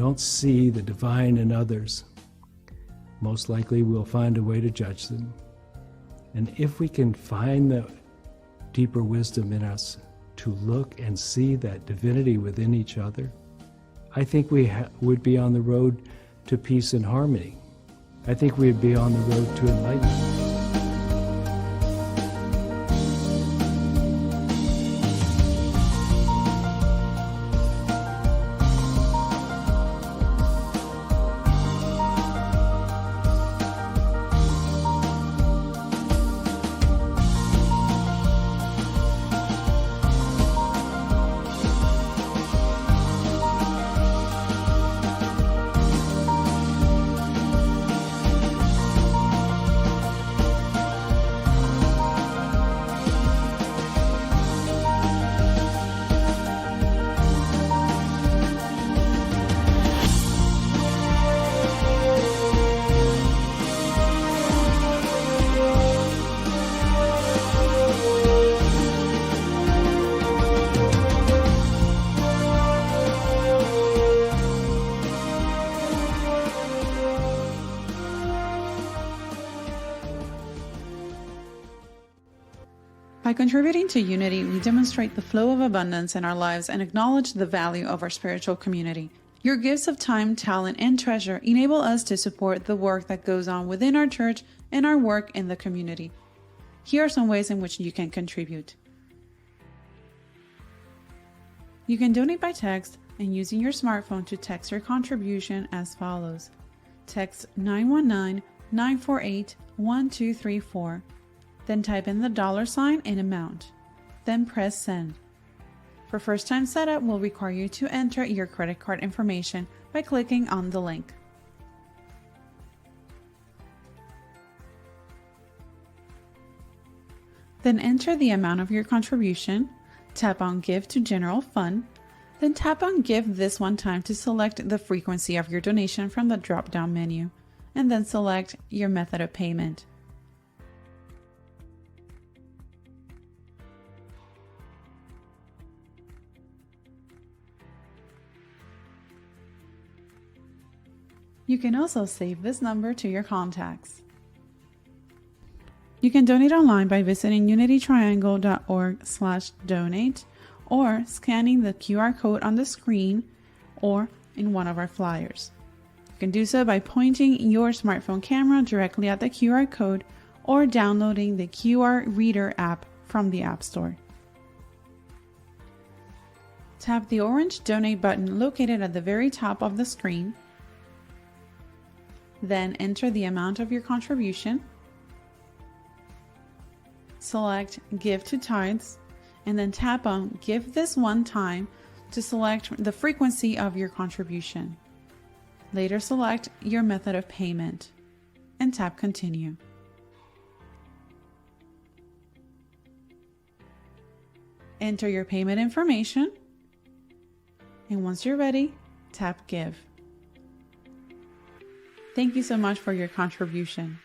don't see the divine in others, most likely we'll find a way to judge them. And if we can find the deeper wisdom in us to look and see that divinity within each other, I think we would be on the road to peace and harmony. I think we'd be on the road to enlightenment. By contributing to unity, we demonstrate the flow of abundance in our lives and acknowledge the value of our spiritual community. Your gifts of time, talent, and treasure enable us to support the work that goes on within our church and our work in the community. Here are some ways in which you can contribute. You can donate by text and using your smartphone to text your contribution as follows. Text 919-948-1234. Then type in the $ and amount. Then press send. For first-time setup, we'll require you to enter your credit card information by clicking on the link. Then enter the amount of your contribution, tap on Give to General Fund, then tap on Give this one time to select the frequency of your donation from the drop-down menu, and then select your method of payment. You can also save this number to your contacts. You can donate online by visiting unitytriangle.org/donate or scanning the QR code on the screen or in one of our flyers. You can do so by pointing your smartphone camera directly at the QR code or downloading the QR Reader app from the App Store. Tap the orange Donate button located at the very top of the screen. Then enter the amount of your contribution. Select Give to Tithes, and then tap on Give this one time to select the frequency of your contribution. Later select your method of payment, and tap Continue. Enter your payment information, and once you're ready, tap Give. Thank you so much for your contribution.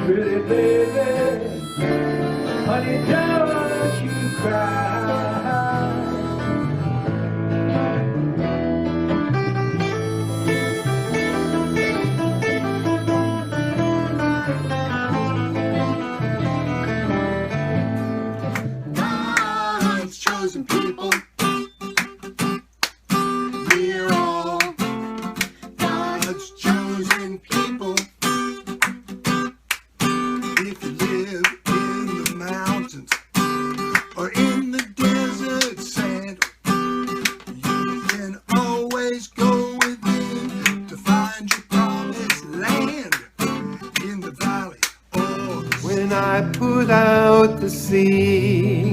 Pretty baby, honey, don't you cry. God's chosen people, we're all God's chosen people. If you live in the mountains or in the desert sand, you can always go within to find your promised land. In the valley or When I put out to sea,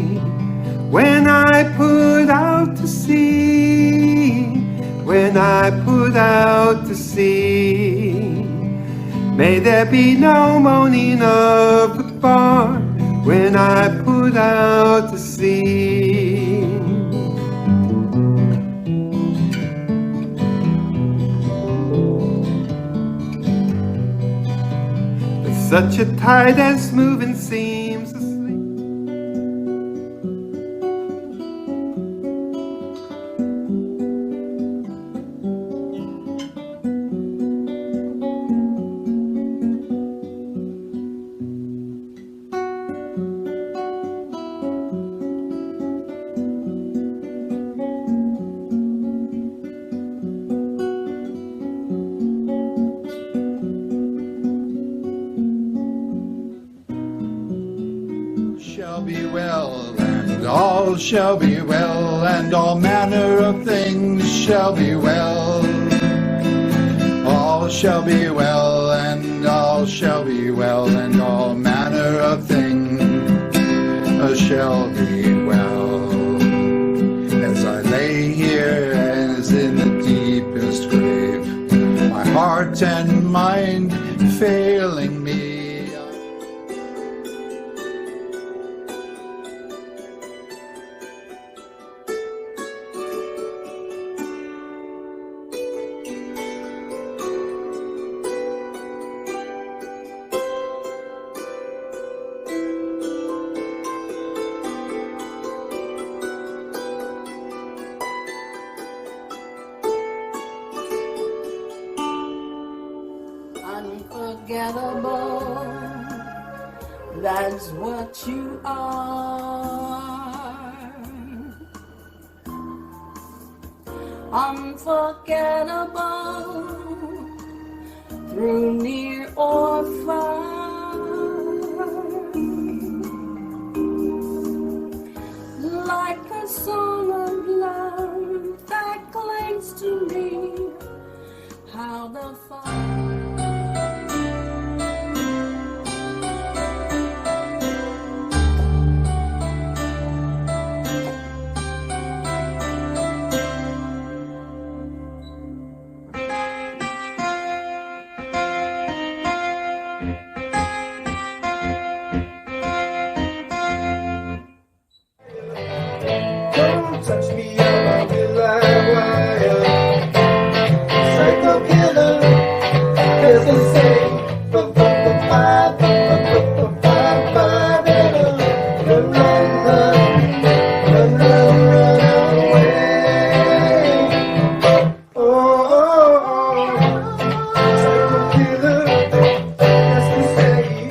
when I put out to sea, when I put out to sea, may there be no moaning of the barn when I put out to sea. With such a tide as moving seems asleep. shall be well, and all shall be well, and all manner of things shall be well. All shall be well, and all shall be well, and all manner of things shall be well. As I lay here as in the deepest grave, my heart and mind failing me, unforgettable, that's what you are. Unforgettable, through near or far, like a song of love that clings to me, how the fire. Don't touch me, I'm a live wire. Psycho killer, as they say. Run, run away. Oh, psycho killer, as they say.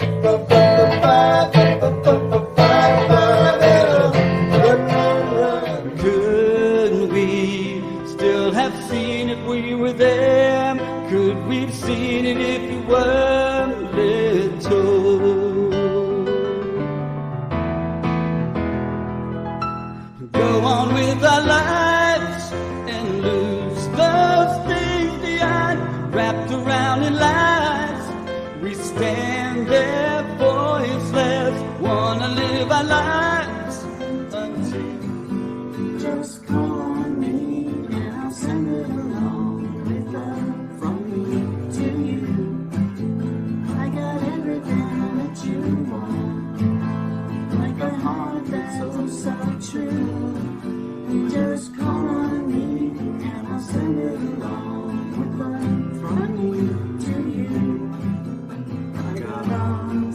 Could we still have seen if we were there? Could we have seen it if we were little? Go on with our lives and lose those things behind, wrapped around in lies. We stand there voiceless, wanna live our lives until Just call on me and I'll send it along with love from me to you. I got everything that you want, like a heart that's oh so true. Just call on me and I'll send it along with love from me to you. I got all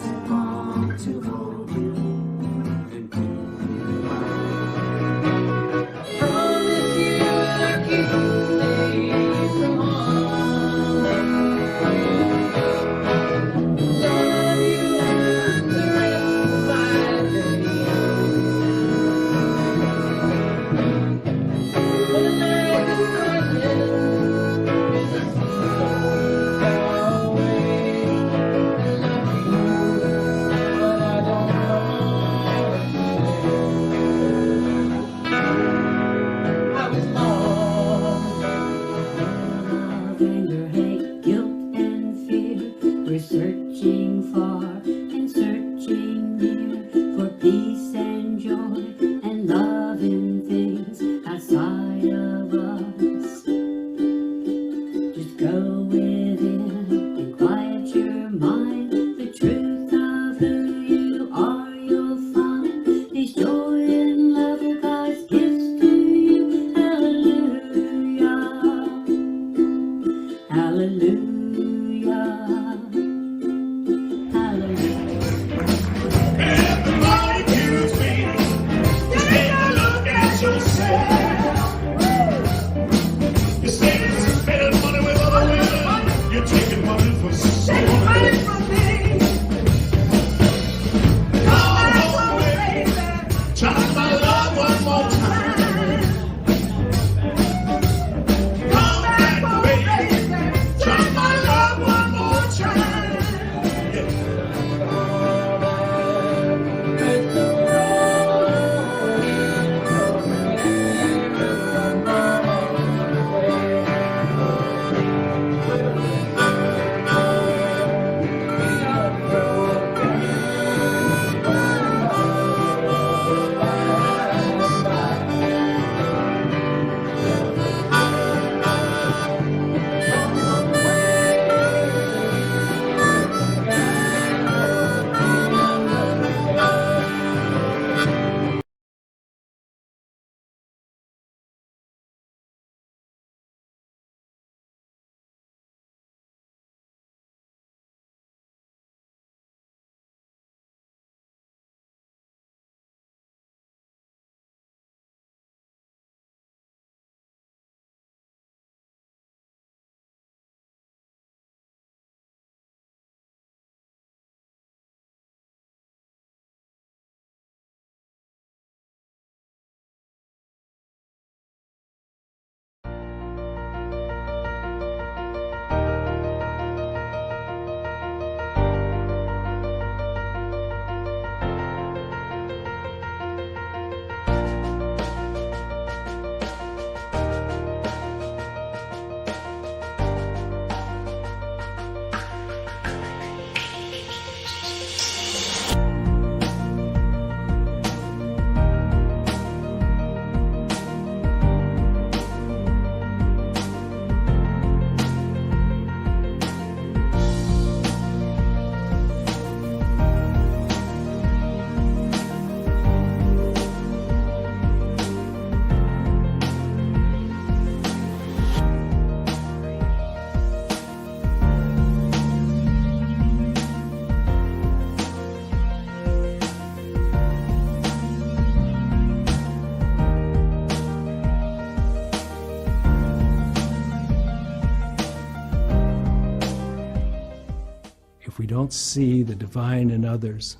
don't see the divine in others,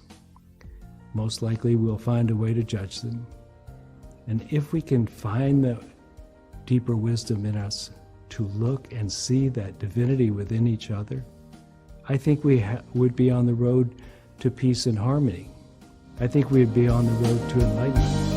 most likely we'll find a way to judge them. And if we can find the deeper wisdom in us to look and see that divinity within each other, I think we would be on the road to peace and harmony. I think we'd be on the road to enlightenment.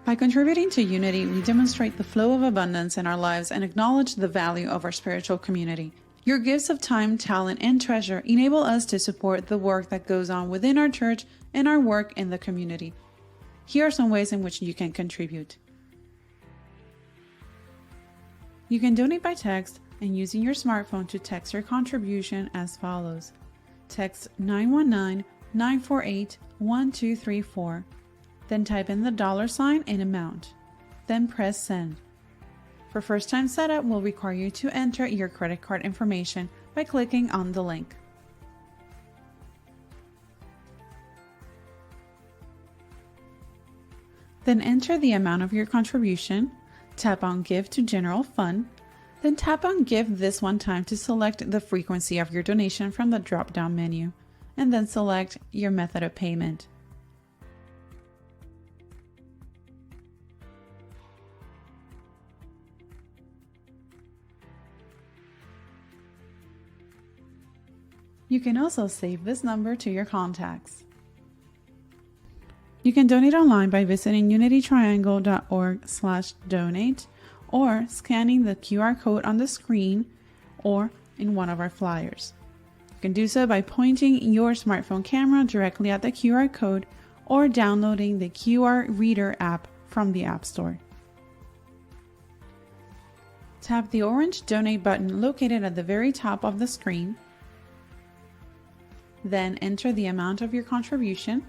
By contributing to unity, we demonstrate the flow of abundance in our lives and acknowledge the value of our spiritual community. Your gifts of time, talent, and treasure enable us to support the work that goes on within our church and our work in the community. Here are some ways in which you can contribute. You can donate by text and using your smartphone to text your contribution as follows. Text 919-948-1234. Then type in the $ and amount. Then press send. For first-time setup, we'll require you to enter your credit card information by clicking on the link. Then enter the amount of your contribution, tap on Give to General Fund, then tap on Give this one time to select the frequency of your donation from the drop-down menu, and then select your method of payment. You can also save this number to your contacts. You can donate online by visiting unitytriangle.org/donate or scanning the QR code on the screen or in one of our flyers. You can do so by pointing your smartphone camera directly at the QR code or downloading the QR Reader app from the App Store. Tap the orange Donate button located at the very top of the screen. Then enter the amount of your contribution.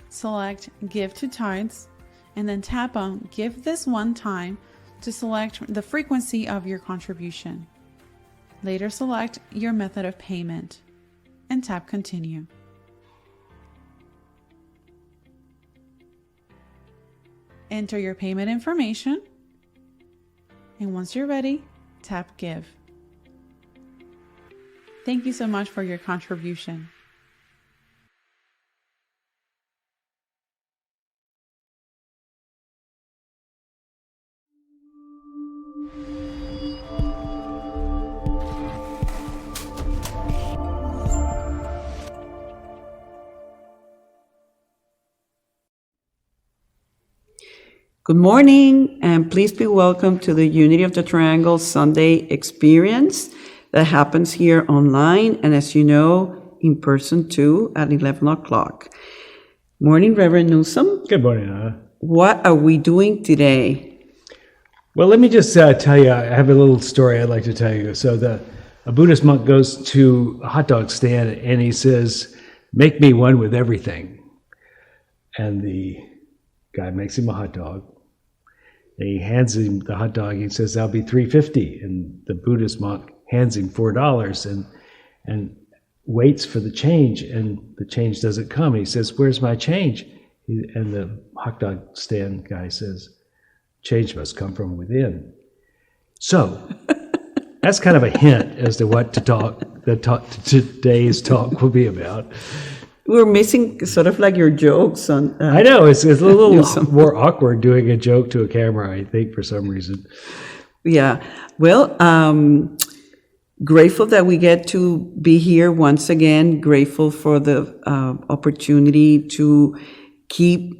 Select Give to Tithes, and then tap on Give this one time to select the frequency of your contribution. Later select your method of payment, and tap Continue. Enter your payment information, and once you're ready, tap Give. Thank you so much for your contribution. Good morning, and please be welcome to the Unity of the Triangle Sunday experience that happens here online, and as you know, in person too at 11 o'clock. Morning, Rev Neusom. Good morning, Anna. What are we doing today? Well, let me just tell you, I have a little story I'd like to tell you. So a Buddhist monk goes to a hot dog stand and he says, "Make me one with everything." And the guy makes him a hot dog. And he hands him the hot dog. He says, "That'll be $3.50." And the Buddhist monk hands him $4 and waits for the change, and the change doesn't come. He says, "Where's my change?" And the hot dog stand guy says, "Change must come from within." So that's kind of a hint as to what today's talk will be about. We're missing sort of like your jokes on. I know it's a little more awkward doing a joke to a camera, I think, for some reason. Yeah. Well, Grateful that we get to be here once again. Grateful for the opportunity to keep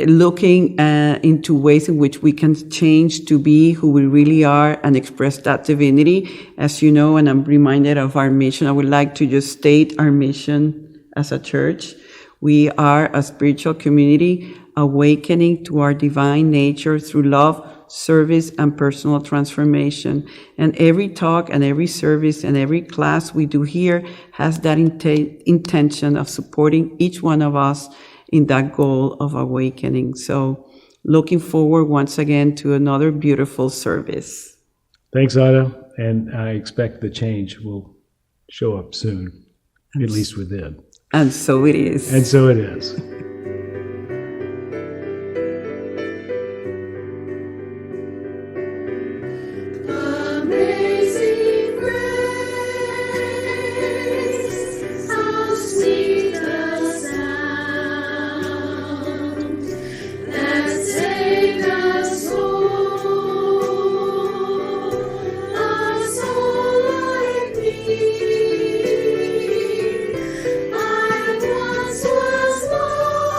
looking into ways in which we can change to be who we really are and express that divinity. As you know, and I'm reminded of our mission, I would like to just state our mission as a church. We are a spiritual community awakening to our divine nature through love, service, and personal transformation. And every talk and every service and every class we do here has that intention of supporting each one of us in that goal of awakening. So looking forward once again to another beautiful service. Thanks, Otto. And I expect the change will show up soon, at least within. And so it is. And so it is. Amazing grace, how sweet the sound that saved a soul like me. I once was lost.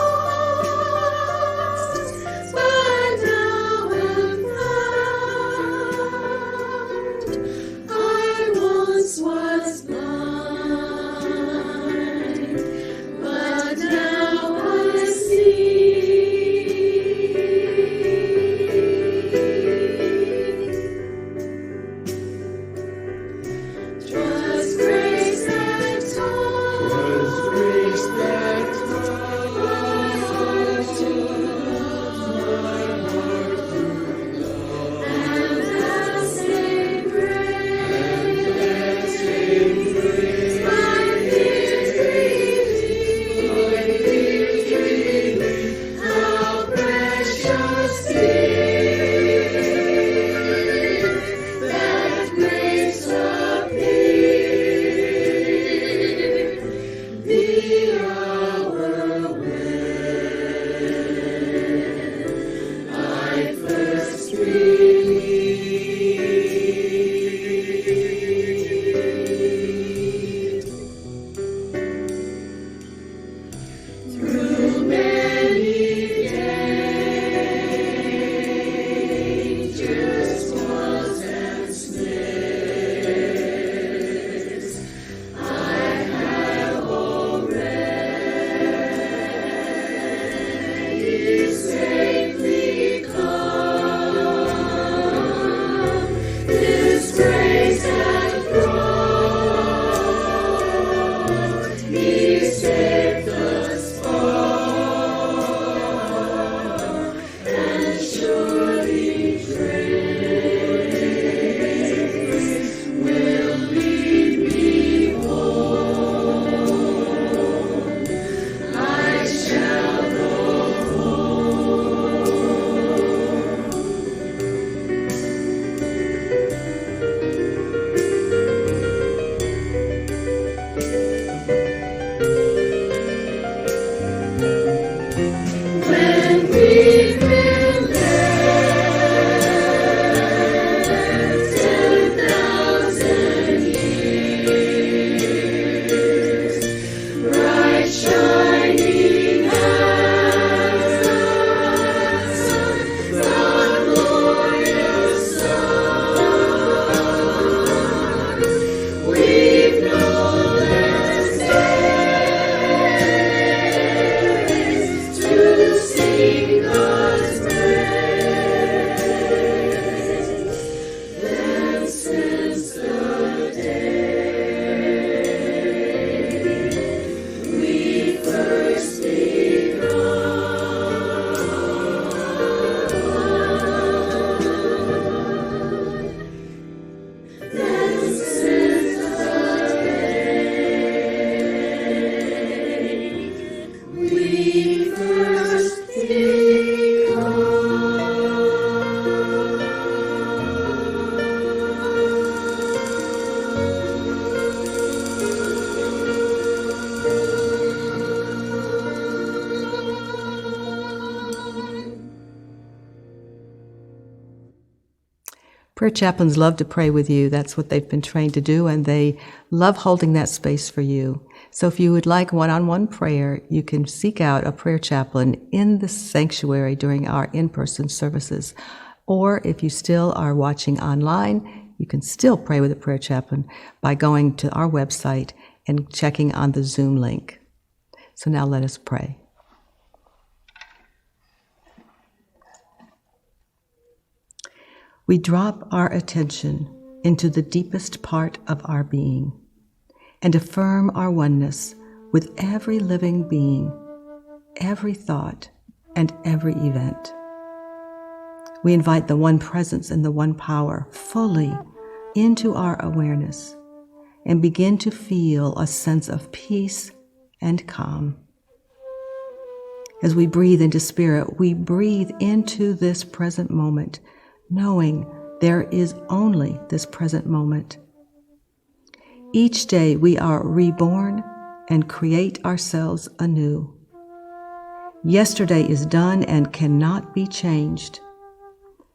Prayer chaplains love to pray with you. That's what they've been trained to do, and they love holding that space for you. So if you would like one-on-one prayer, you can seek out a prayer chaplain in the sanctuary during our in-person services. Or if you still are watching online, you can still pray with a prayer chaplain by going to our website and checking on the Zoom link. So now let us pray. We drop our attention into the deepest part of our being and affirm our oneness with every living being, every thought, and every event. We invite the one presence and the one power fully into our awareness and begin to feel a sense of peace and calm. As we breathe into spirit, we breathe into this present moment, knowing there is only this present moment. Each day we are reborn and create ourselves anew. Yesterday is done and cannot be changed.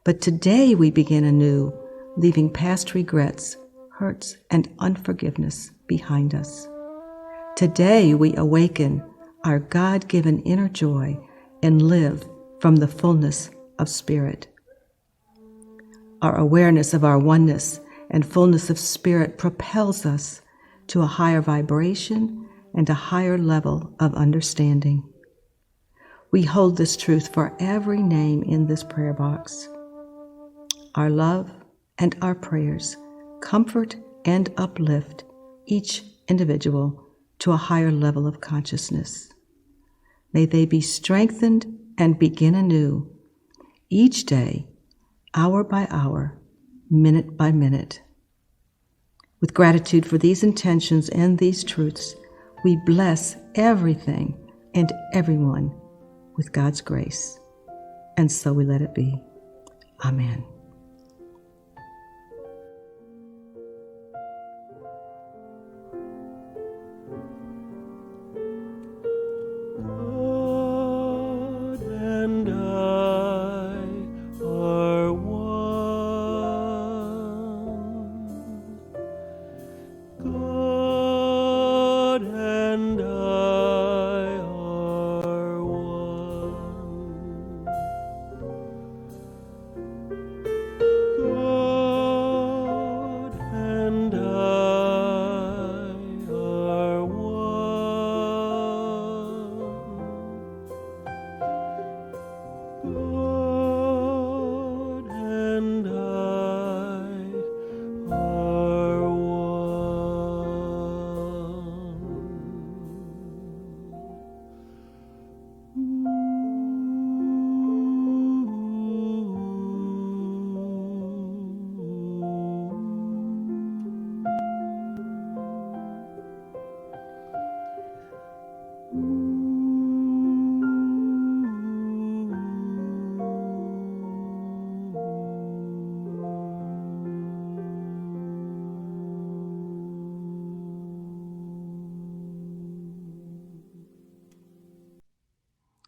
But today we begin anew, leaving past regrets, hurts, and unforgiveness behind us. Today we awaken our God-given inner joy and live from the fullness of spirit. Our awareness of our oneness and fullness of spirit propels us to a higher vibration and a higher level of understanding. We hold this truth for every name in this prayer box. Our love and our prayers comfort and uplift each individual to a higher level of consciousness. May they be strengthened and begin anew each day, hour by hour, minute by minute. With gratitude for these intentions and these truths, we bless everything and everyone with God's grace. And so we let it be. Amen.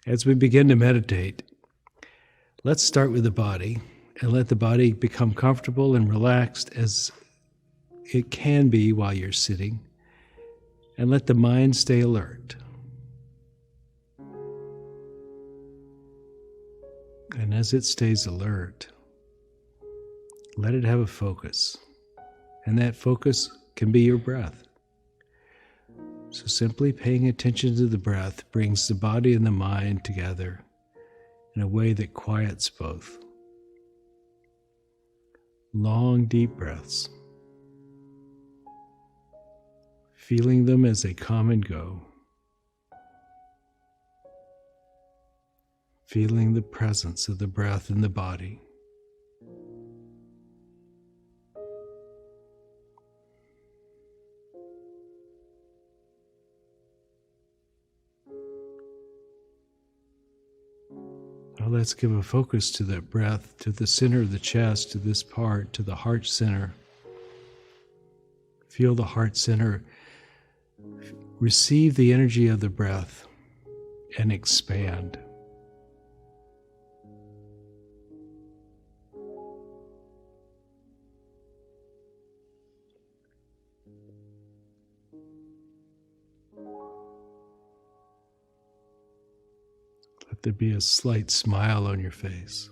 As we begin to meditate, let's start with the body and let the body become comfortable and relaxed as it can be while you're sitting, and let the mind stay alert. And as it stays alert, let it have a focus, and that focus can be your breath. So simply paying attention to the breath brings the body and the mind together in a way that quiets both. Long, deep breaths, feeling them as they come and go, feeling the presence of the breath in the body. Now let's give a focus to that breath, to the center of the chest, to this part, to the heart center. Feel the heart center. Receive the energy of the breath and expand. there be a slight smile on your face.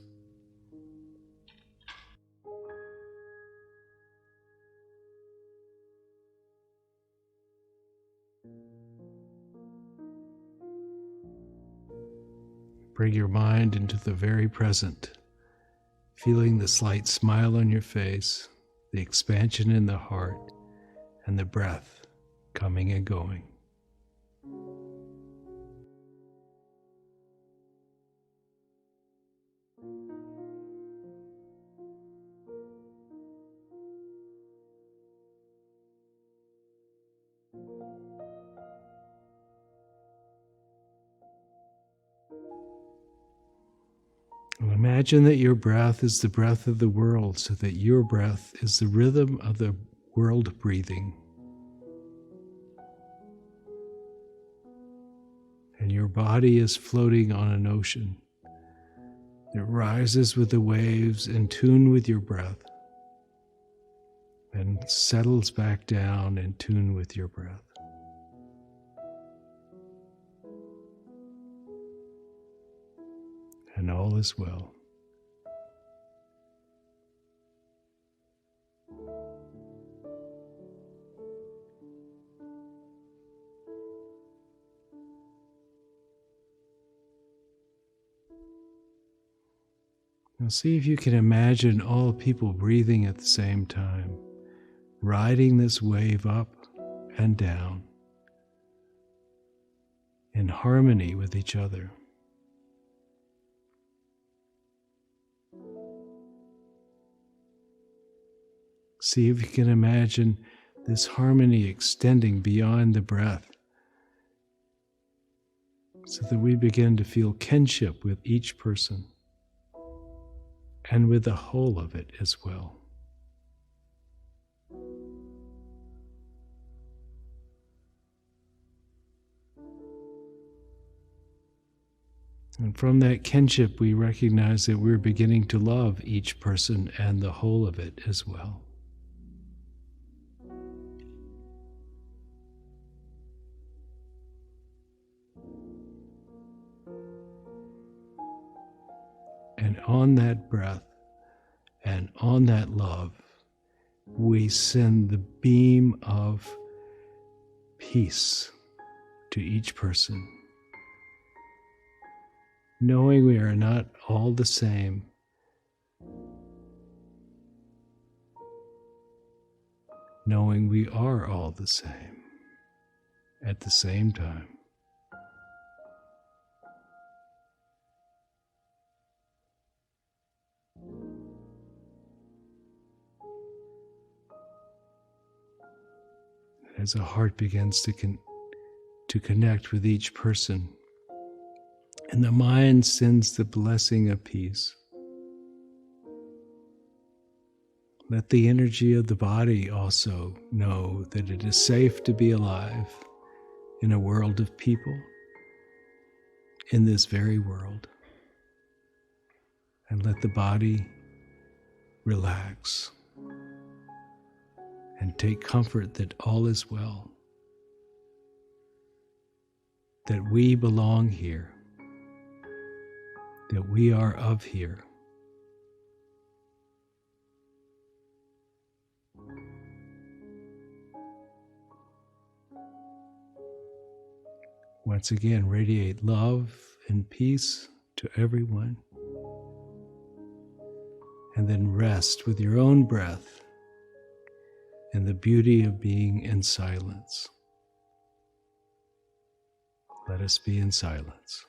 Bring your mind into the very present, feeling the slight smile on your face, the expansion in the heart, and the breath coming and going. Imagine that your breath is the breath of the world, so that your breath is the rhythm of the world breathing. And your body is floating on an ocean. It rises with the waves in tune with your breath, and settles back down in tune with your breath. And all is well. Now see if you can imagine all people breathing at the same time, riding this wave up and down in harmony with each other. See if you can imagine this harmony extending beyond the breath, so that we begin to feel kinship with each person and with the whole of it as well. And from that kinship, we recognize that we're beginning to love each person and the whole of it as well. And on that breath and on that love, we send the beam of peace to each person, knowing we are not all the same, knowing we are all the same at the same time. As the heart begins to connect with each person, and the mind sends the blessing of peace, let the energy of the body also know that it is safe to be alive in a world of people, in this very world. And let the body relax and take comfort that all is well, that we belong here, that we are of here. Once again, radiate love and peace to everyone, and then rest with your own breath in the beauty of being in silence. Let us be in silence.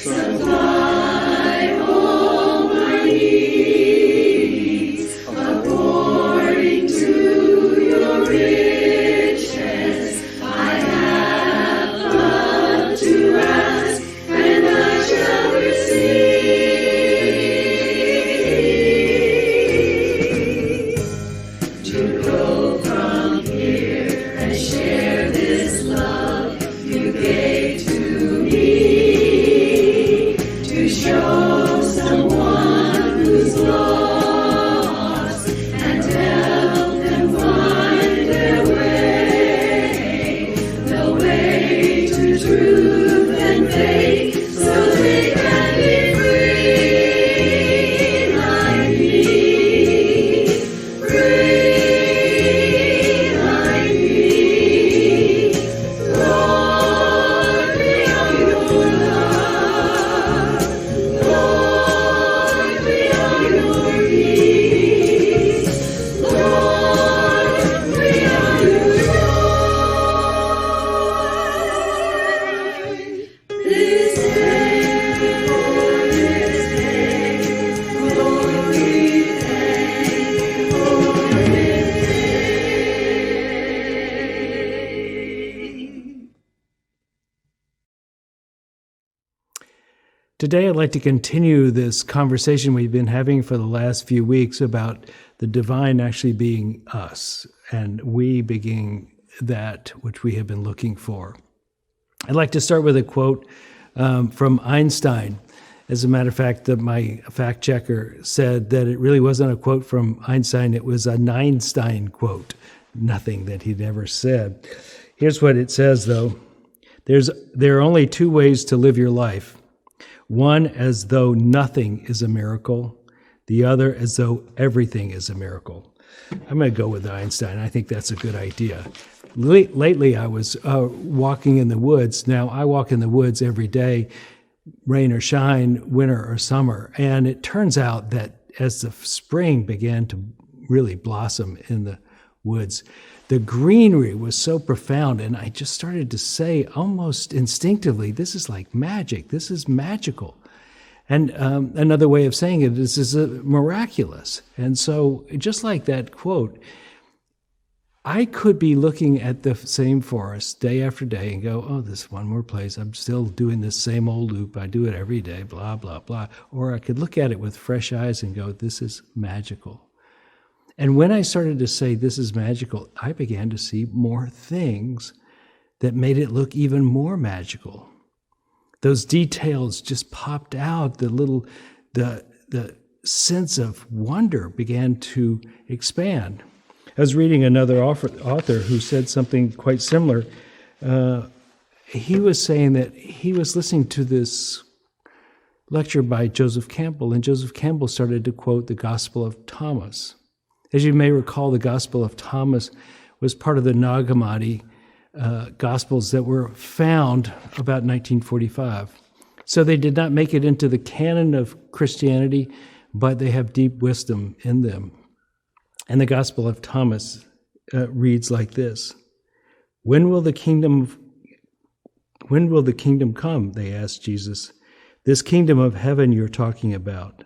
Supply all my needs. This day, for this day, Lord, we thank for this day. Today, I'd like to continue this conversation we've been having for the last few weeks about the divine actually being us, and we being that which we have been looking for. I'd like to start with a quote from Einstein. As a matter of fact, my fact checker said that it really wasn't a quote from Einstein, it was a Einstein quote, nothing that he'd ever said. Here's what it says, though. There are only two ways to live your life. One as though nothing is a miracle, the other as though everything is a miracle. I'm going to go with Einstein. I think that's a good idea. Lately, I was walking in the woods. Now, I walk in the woods every day, rain or shine, winter or summer. And it turns out that as the spring began to really blossom in the woods, the greenery was so profound, and I just started to say almost instinctively, this is like magic. This is magical. And another way of saying it is, this is miraculous. And so just like that quote, I could be looking at the same forest day after day and go, oh, this one more place. I'm still doing this same old loop. I do it every day, blah, blah, blah. Or I could look at it with fresh eyes and go, this is magical. And when I started to say this is magical, I began to see more things that made it look even more magical. Those details just popped out. The sense of wonder began to expand. I was reading another author who said something quite similar. He was saying that he was listening to this lecture by Joseph Campbell, and Joseph Campbell started to quote the Gospel of Thomas. As you may recall, the Gospel of Thomas was part of the Nag Hammadi Gospels that were found about 1945. So they did not make it into the canon of Christianity, but they have deep wisdom in them. And the Gospel of Thomas reads like this: When will the kingdom come? They asked Jesus. This kingdom of heaven you're talking about.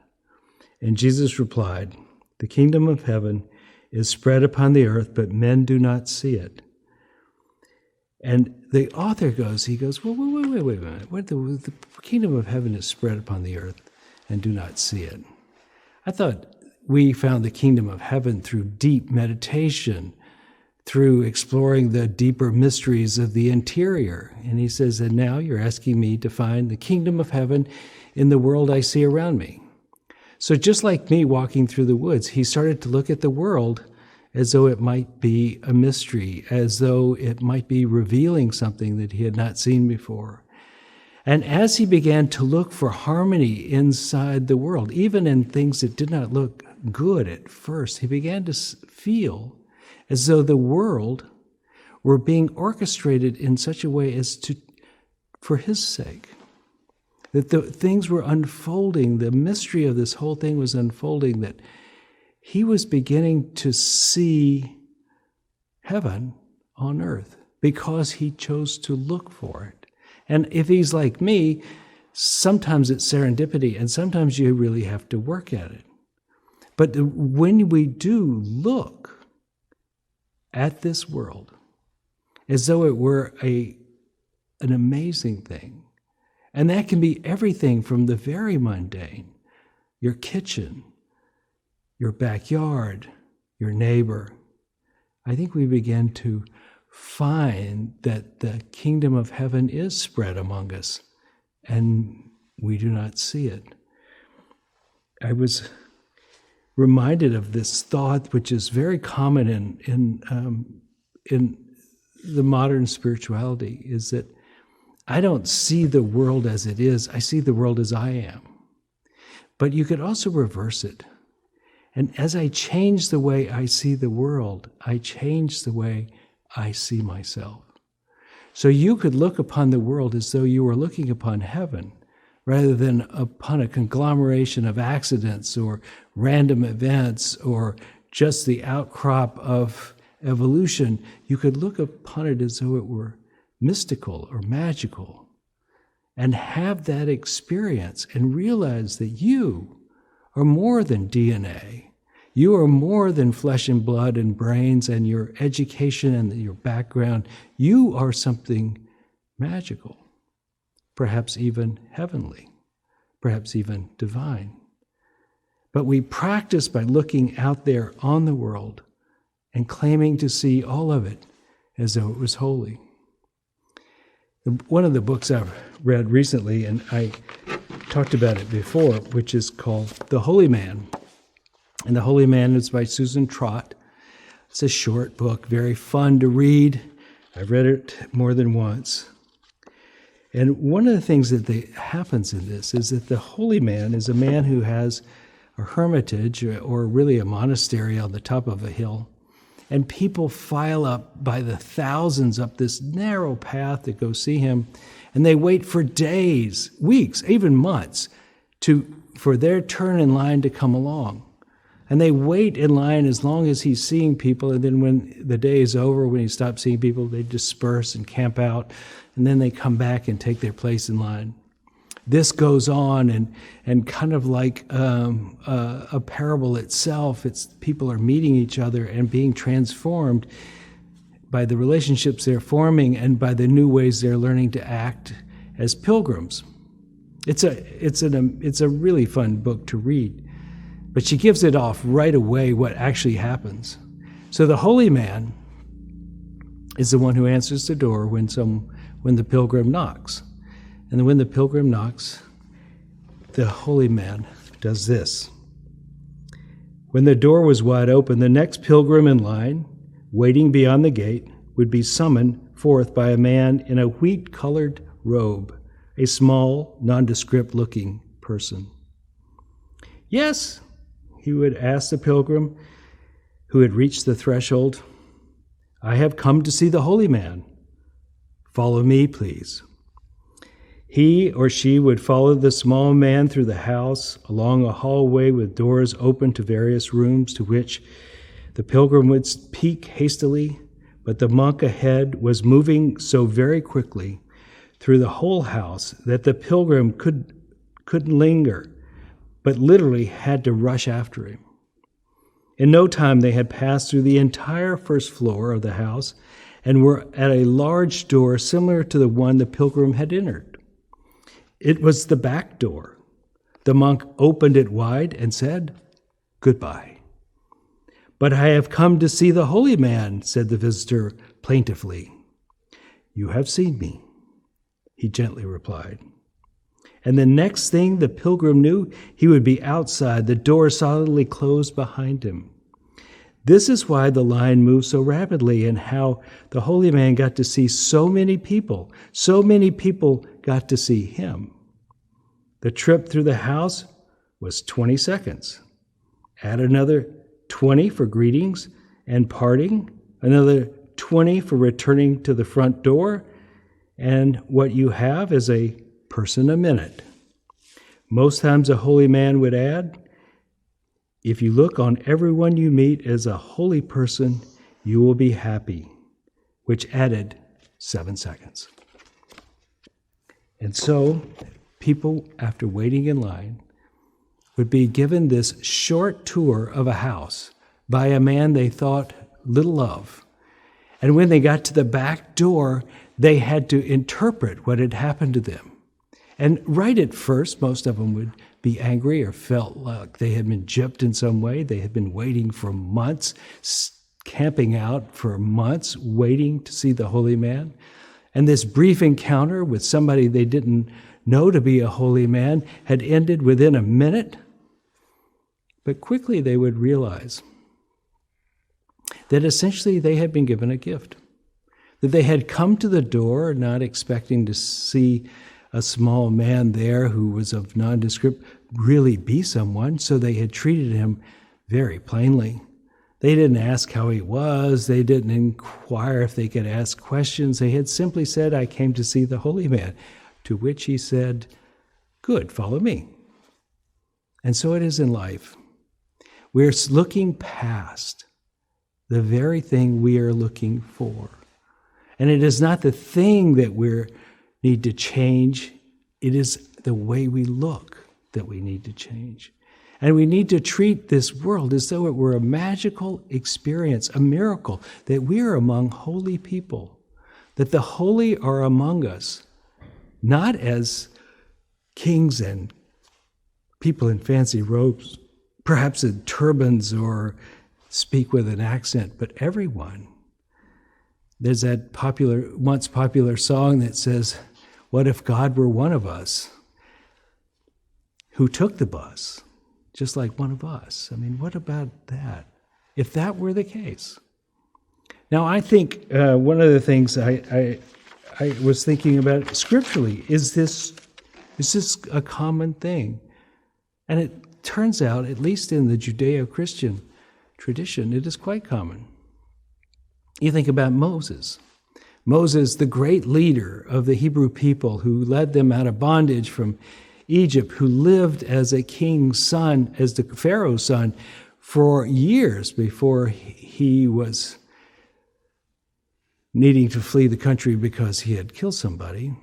And Jesus replied, the kingdom of heaven is spread upon the earth, but men do not see it. And the author goes, well, wait a minute. The kingdom of heaven is spread upon the earth and do not see it. I thought we found the kingdom of heaven through deep meditation, through exploring the deeper mysteries of the interior. And he says, and now you're asking me to find the kingdom of heaven in the world I see around me. So just like me walking through the woods, he started to look at the world as though it might be a mystery, as though it might be revealing something that he had not seen before. And as he began to look for harmony inside the world, even in things that did not look good at first, he began to feel as though the world were being orchestrated in such a way as to, for his sake. That the things were unfolding, the mystery of this whole thing was unfolding, that he was beginning to see heaven on earth because he chose to look for it. And if he's like me, sometimes it's serendipity and sometimes you really have to work at it. But when we do look at this world as though it were an amazing thing, and that can be everything from the very mundane, your kitchen, your backyard, your neighbor. I think we begin to find that the kingdom of heaven is spread among us, and we do not see it. I was reminded of this thought, which is very common in the modern spirituality, is that I don't see the world as it is. I see the world as I am. But you could also reverse it. And as I change the way I see the world, I change the way I see myself. So you could look upon the world as though you were looking upon heaven, rather than upon a conglomeration of accidents or random events or just the outcrop of evolution. You could look upon it as though it were mystical or magical. and have that experience and realize that you are more than DNA. You are more than flesh and blood and brains and your education and your background. You are something magical, perhaps even heavenly, perhaps even divine. But we practice by looking out there on the world and claiming to see all of it as though it was holy. One of the books I've read recently, and I talked about it before, which is called The Holy Man. And The Holy Man is by Susan Trott. It's a short book, very fun to read. I've read it more than once. And one of the things that happens in this is that the holy man is a man who has a hermitage, or really a monastery on the top of a hill. And people file up by the thousands up this narrow path to go see him. And they wait for days, weeks, even months for their turn in line to come along. And they wait in line as long as he's seeing people. And then when the day is over, when he stops seeing people, they disperse and camp out. And then they come back and take their place in line. This goes on, and kind of like a parable itself. It's people are meeting each other and being transformed by the relationships they're forming and by the new ways they're learning to act as pilgrims. It's a really fun book to read, but she gives it off right away what actually happens. So the holy man is the one who answers the door when the pilgrim knocks. And when the pilgrim knocks, the holy man does this. When the door was wide open, the next pilgrim in line, waiting beyond the gate, would be summoned forth by a man in a wheat-colored robe, a small, nondescript-looking person. Yes, he would ask the pilgrim who had reached the threshold, I have come to see the holy man. Follow me, please. He or she would follow the small man through the house, along a hallway with doors open to various rooms to which the pilgrim would peek hastily, but the monk ahead was moving so very quickly through the whole house that the pilgrim couldn't linger, but literally had to rush after him. In no time they had passed through the entire first floor of the house and were at a large door similar to the one the pilgrim had entered. It was the back door. The monk opened it wide and said, Goodbye. But I have come to see the holy man, said the visitor plaintively. You have seen me, he gently replied. And the next thing the pilgrim knew, he would be outside, the door solidly closed behind him. This is why the line moved so rapidly and how the holy man got to see so many people. So many people got to see him. The trip through the house was 20 seconds. Add another 20 for greetings and parting, another 20 for returning to the front door, and what you have is a person a minute. Most times a holy man would add, if you look on everyone you meet as a holy person, you will be happy, which added 7 seconds. And so people, after waiting in line, would be given this short tour of a house by a man they thought little of. And when they got to the back door, they had to interpret what had happened to them. And right at first, most of them would be angry or felt like they had been gypped in some way. They had been waiting for months, camping out for months, waiting to see the holy man. And this brief encounter with somebody they didn't know to be a holy man had ended within a minute. But quickly they would realize that essentially they had been given a gift, that they had come to the door not expecting to see a small man there who was of nondescript really be someone, so they had treated him very plainly. They didn't ask how he was. They didn't inquire if they could ask questions. They had simply said, I came to see the holy man, to which he said, good, follow me. And so it is in life. We're looking past the very thing we are looking for. And it is not the thing that we need to change it is the way we look that we need to change. And we need to treat this world as though it were a magical experience, a miracle, that we are among holy people, that the holy are among us, not as kings and people in fancy robes, perhaps in turbans or speak with an accent, but everyone. There's that once popular song that says, "What if God were one of us who took the bus, just like one of us?" I mean, what about that? If that were the case. Now, I think one of the things I was thinking about scripturally is this a common thing? And it turns out, at least in the Judeo-Christian tradition, it is quite common. You think about Moses. Moses, the great leader of the Hebrew people who led them out of bondage from Egypt, who lived as a king's son, as the Pharaoh's son, for years before he was needing to flee the country because he had killed somebody.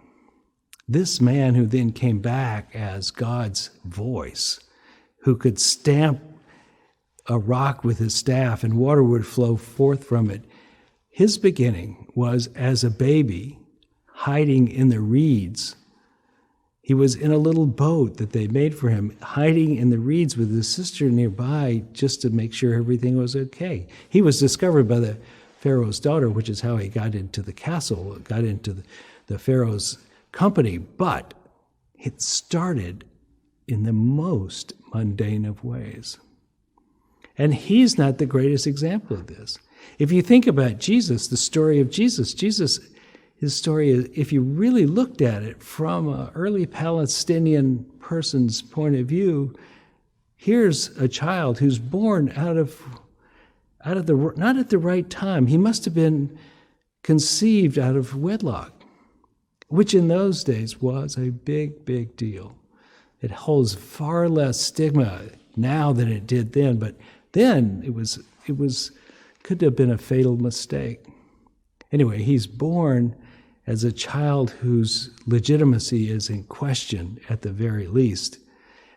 This man who then came back as God's voice, who could stamp a rock with his staff and water would flow forth from it, his beginning was as a baby hiding in the reeds. He was in a little boat that they made for him, hiding in the reeds with his sister nearby just to make sure everything was okay. He was discovered by the Pharaoh's daughter, which is how he got into the castle, got into the Pharaoh's company. But it started in the most mundane of ways. And he's not the greatest example of this. If you think about Jesus, the story of Jesus, his story is, if you really looked at it from an early Palestinian person's point of view, here's a child who's born out of the, not at the right time. He must have been conceived out of wedlock, which in those days was a big, big deal. It holds far less stigma now than it did then, but then it could have been a fatal mistake. Anyway, he's born as a child whose legitimacy is in question at the very least.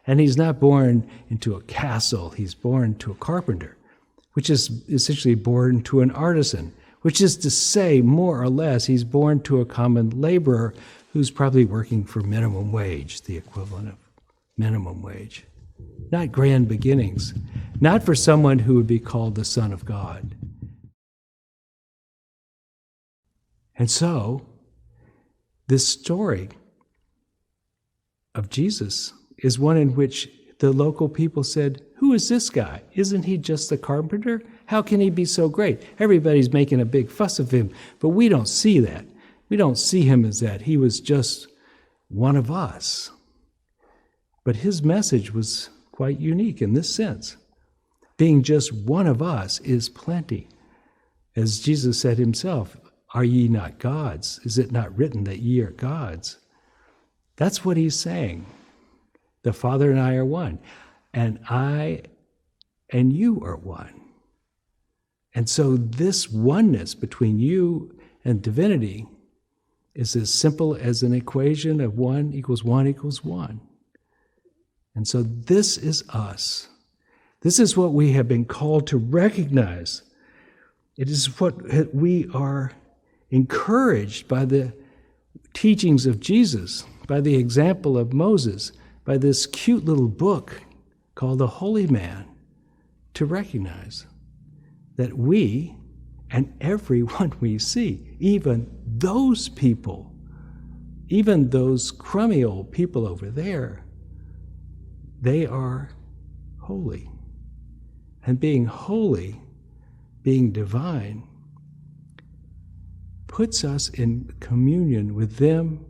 And he's not born into a castle, he's born to a carpenter, which is essentially born to an artisan, which is to say, more or less, he's born to a common laborer who's probably working for minimum wage, the equivalent of minimum wage. Not grand beginnings, not for someone who would be called the Son of God. And so, this story of Jesus is one in which the local people said, "Who is this guy? Isn't he just the carpenter? How can he be so great? Everybody's making a big fuss of him, but we don't see that. We don't see him as that. He was just one of us." But his message was quite unique in this sense. Being just one of us is plenty. As Jesus said himself, "Are ye not gods? Is it not written that ye are gods?" That's what he's saying. The Father and I are one, and I and you are one. And so this oneness between you and divinity is as simple as an equation of 1 = 1 = 1. And so this is us. This is what we have been called to recognize. It is what we are encouraged by the teachings of Jesus, by the example of Moses, by this cute little book called The Holy Man, to recognize that we and everyone we see, even those people, even those crummy old people over there, they are holy. And being holy, being divine, puts us in communion with them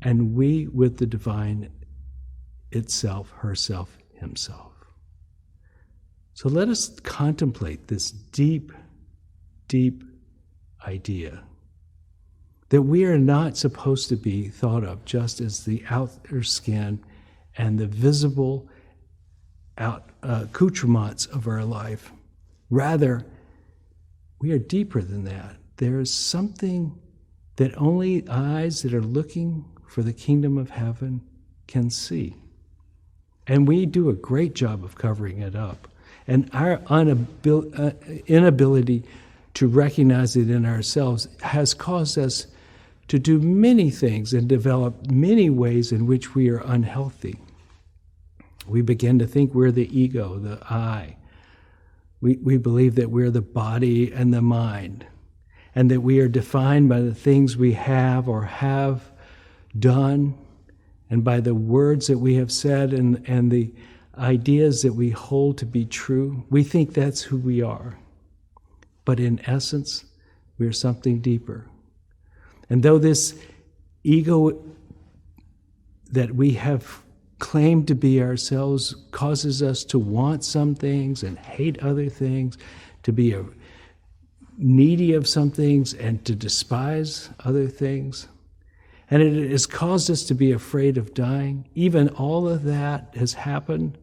and we with the divine itself, herself, himself. So let us contemplate this deep, deep idea that we are not supposed to be thought of just as the outer skin and the visible accoutrements of our life. Rather, we are deeper than that. There is something that only eyes that are looking for the kingdom of heaven can see. And we do a great job of covering it up. And our inability to recognize it in ourselves has caused us to do many things and develop many ways in which we are unhealthy. We begin to think we're the ego, the I. We believe that we're the body and the mind, and that we are defined by the things we have or have done, and by the words that we have said and the ideas that we hold to be true. We think that's who we are. But in essence, we're something deeper. And though this ego that we have claimed to be ourselves causes us to want some things and hate other things, to be needy of some things and to despise other things, and it has caused us to be afraid of dying, even all of that has happened,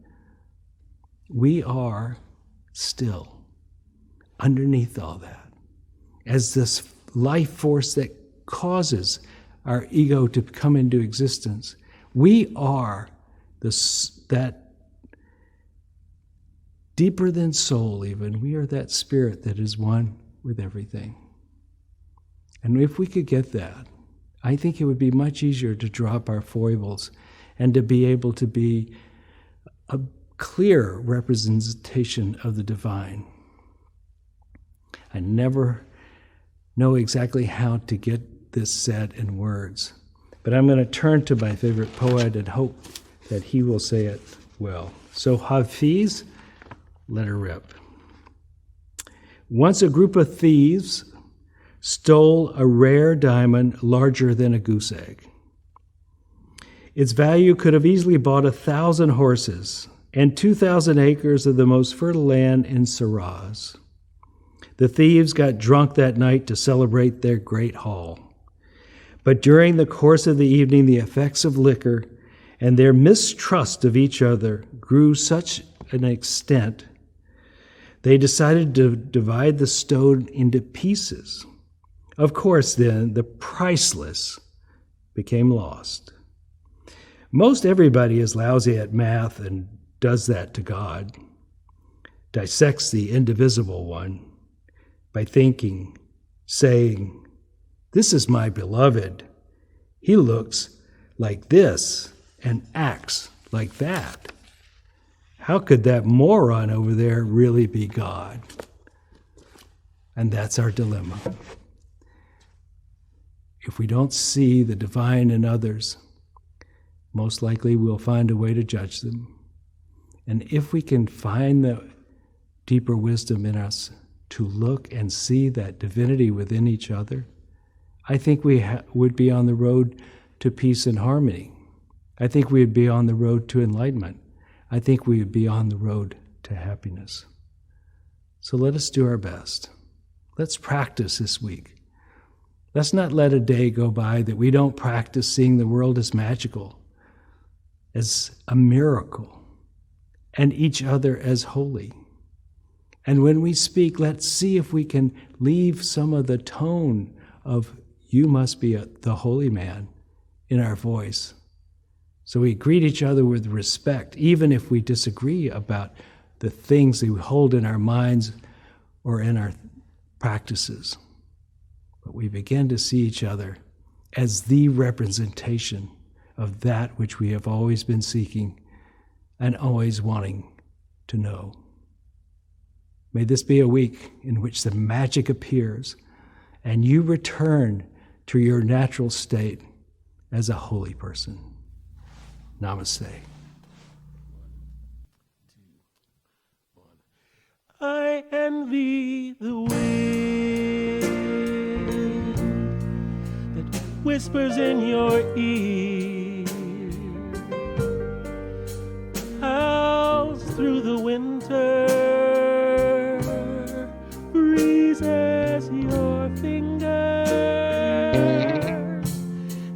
we are still underneath all that, as this life force that causes our ego to come into existence. We are that deeper than soul even. We are that spirit that is one with everything. And if we could get that, I think it would be much easier to drop our foibles and to be able to be a clear representation of the divine. I never know exactly how to get this said in words, but I'm going to turn to my favorite poet and hope that he will say it well. So Hafiz, let her rip. Once a group of thieves stole a rare diamond larger than a goose egg. Its value could have easily bought 1,000 horses and 2,000 acres of the most fertile land in Saraz. The thieves got drunk that night to celebrate their great haul. But during the course of the evening, the effects of liquor and their mistrust of each other grew such an extent, they decided to divide the stone into pieces. Of course, then, the priceless became lost. Most everybody is lousy at math and does that to God, dissects the indivisible one by thinking, saying, "This is my beloved. He looks like this and acts like that. How could that moron over there really be God?" And that's our dilemma. If we don't see the divine in others, most likely we'll find a way to judge them. And if we can find the deeper wisdom in us to look and see that divinity within each other, I think we would be on the road to peace and harmony. I think we would be on the road to enlightenment. I think we would be on the road to happiness. So let us do our best. Let's practice this week. Let's not let a day go by that we don't practice seeing the world as magical, as a miracle, and each other as holy. And when we speak, let's see if we can leave some of the tone of "you must be the holy man" in our voice. So we greet each other with respect, even if we disagree about the things that we hold in our minds or in our practices. But we begin to see each other as the representation of that which we have always been seeking and always wanting to know. May this be a week in which the magic appears and you return to your natural state as a holy person. Namaste. I envy the wind that whispers in your ear, howls through the winter, freezes your finger,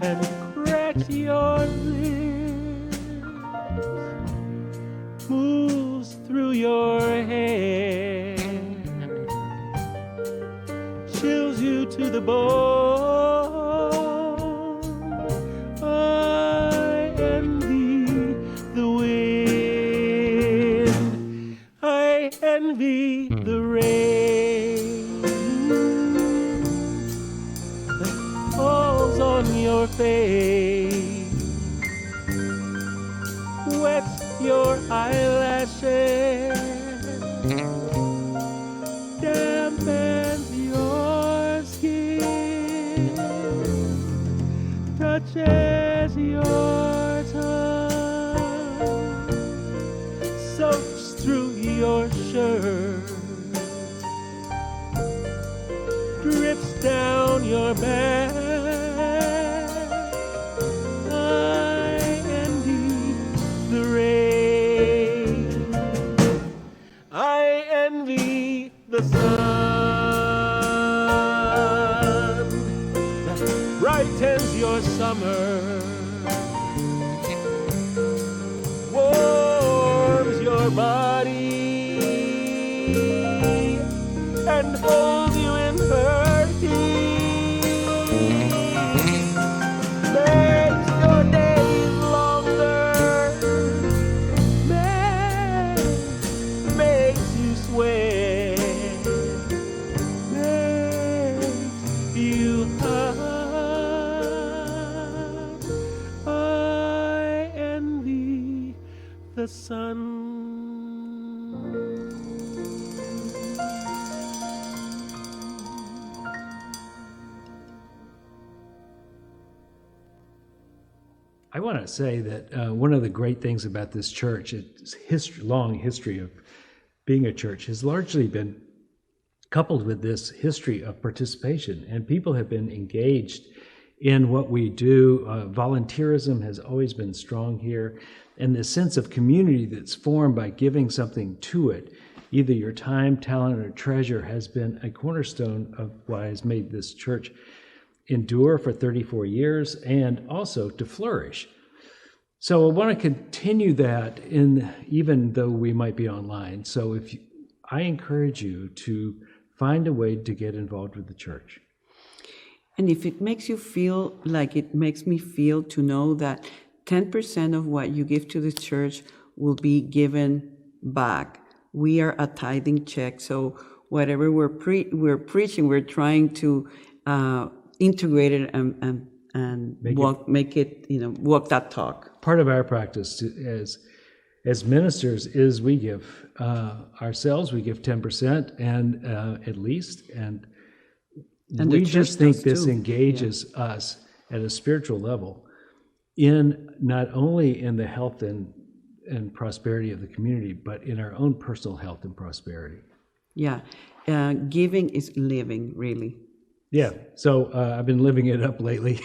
and cracks your lips, moves through your hair, chills you to the bone. wets your eyelashes, dampens your skin, touches your tongue, soaks through your shirt, drips down your back. I envy the rain. I envy the sun that brightens your summer, warms your body, and holds you in her heat, makes your days longer, makes you sweat, makes you hot. I envy the sun. I want to say that one of the great things about this church, its long history of being a church, has largely been coupled with this history of participation, and people have been engaged in what we do. Volunteerism has always been strong here, and the sense of community that's formed by giving something to it, either your time, talent, or treasure, has been a cornerstone of what has made this church endure for 34 years and also to flourish. So I want to continue that even though we might be online. So I encourage you to find a way to get involved with the church. And if it makes you feel like it makes me feel to know that 10% of what you give to the church will be given back. We are a tithing check, so whatever we're preaching, we're trying to integrate it and make it, walk that talk. Part of our practice as ministers is we give ourselves, we give 10% and at least, and we just think this engages us at a spiritual level in not only in the health and prosperity of the community, but in our own personal health and prosperity. Yeah, giving is living, really. Yeah, so I've been living it up lately.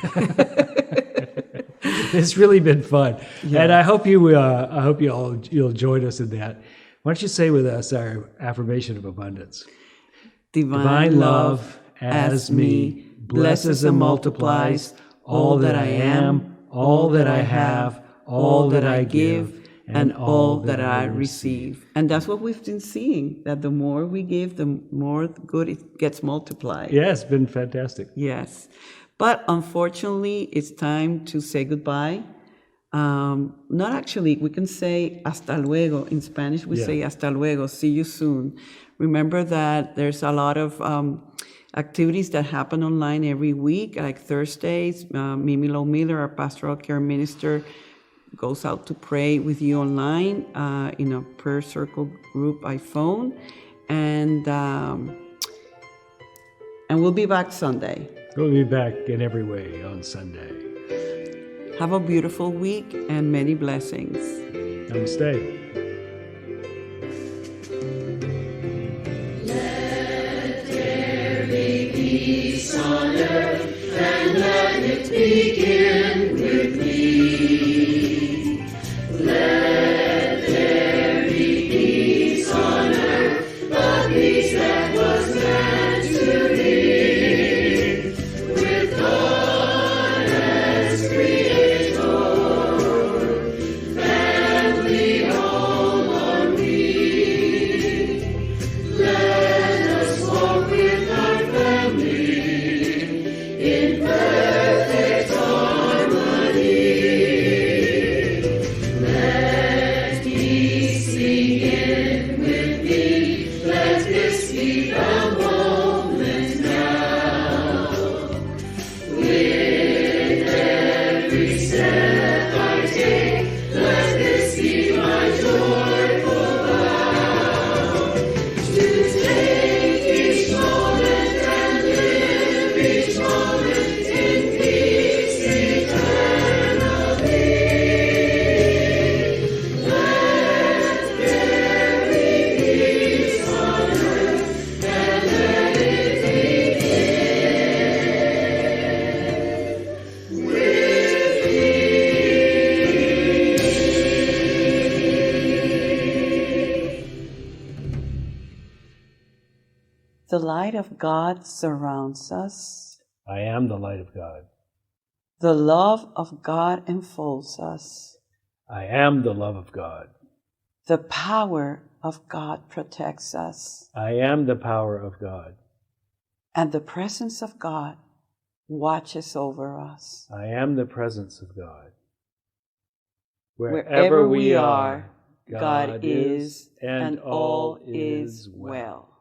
It's really been fun, and I hope you'll join us in that. Why don't you say with us our affirmation of abundance? Divine love as me blesses and multiplies all that I am, all that I have, all that I give, and all that I receive. And that's what we've been seeing, that the more we give, the more good it gets multiplied. Yeah, it's been fantastic. Yes. But unfortunately, it's time to say goodbye. Not actually, we can say hasta luego. In Spanish, we say hasta luego, see you soon. Remember that there's a lot of activities that happen online every week, like Thursdays. Mimi Lowe Miller, our pastoral care minister, goes out to pray with you online in a prayer circle group by phone. And we'll be back Sunday. We'll be back in every way on Sunday. Have a beautiful week and many blessings. Namaste. Let there be peace on earth, and let it begin with me. Let there be peace on earth, the peace that was meant to be. With God as Creator, family all on me. Let us walk with our family in perfect harmony. the light of God surrounds us. I am the light of God. The love of God enfolds us. I am the love of God. The power of God protects us. I am the power of God. And the presence of God watches over us. I am the presence of God. Wherever we are, God is, and all is well.